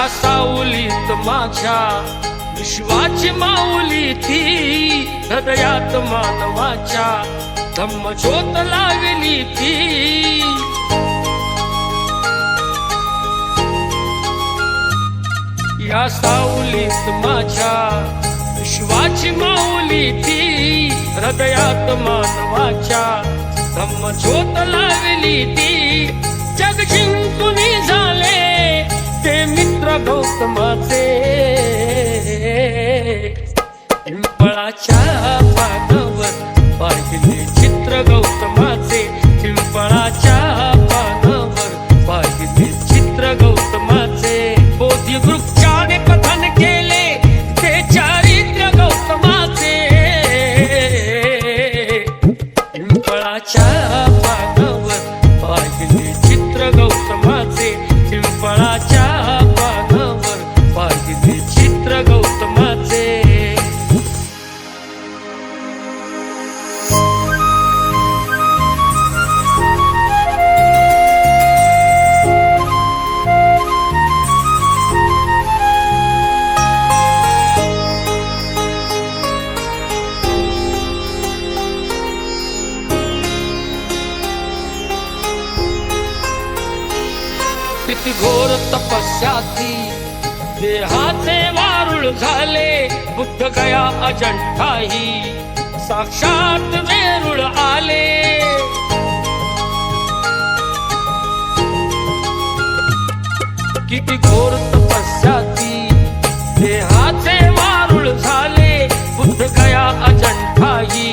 या सावलीत माझ्या विश्वाची माऊली ती, हृदयात मानवाच्या धम्मज्योत लावली ती. या सावलीत माझ्या विश्वाची माऊली ती, हृदयात मानवाच्या धम्मज्योत लावली ती. जग जिंकून झाले ते मित्र गौतमाचे, पिंपळाच्या पानावर पाहिले चित्र गौतमाचे, पिंपळाच्या पानावर पाहिले चित्र गौतमाचे. बोधी वृक्षाने कथन केले ते चारित्र्य गौतमाचे, पिंपळाच्या पानावर पाहिले चित्र गौतमाचे, पिंपळाच्या पानावर पाहिले चित्र गौतमाचे. किती घोर तपस्या ती, देहाचे वारुळ झाले. बुद्ध गया अजंठाही साक्षात वेरूळ आले. किती घोर तपस्या ती, देहाचे वारुळ झाले. बुद्ध गया अजंठाही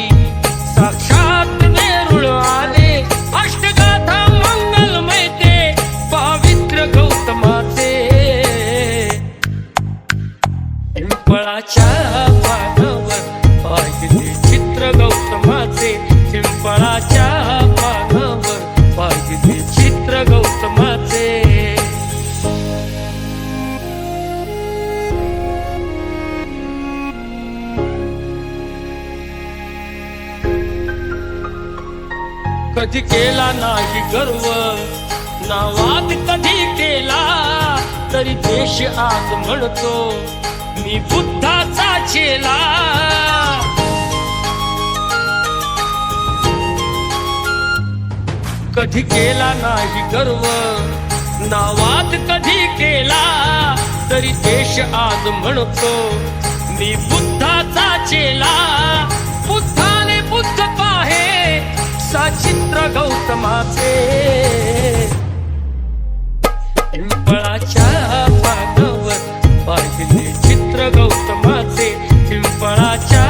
साक्षात वेरूळ आले. अष्टगाथा मंगलमय ते पावित्र गौतमाचे, पिंपळाच्या पानावर पाहिले चित्र गौतमाचे, पिंपळाच्या पानावर पाहिले चित्र गौतमाचे. कधी केला नाही गर्व ना वाद कधी केला, तरी देश आज म्हणतो मी बुद्धाचा चेला. कधी केला नाही गर्व ना वाद कधी केला, तरी देश आज म्हणतो मी बुद्धाचा चेला. बुद्धाने बुद्ध पाहे साचित्र गौतमाचे, पिंपळाच्या पानावर पाहिले चित्र गौतमाचे, पिंपळाच्या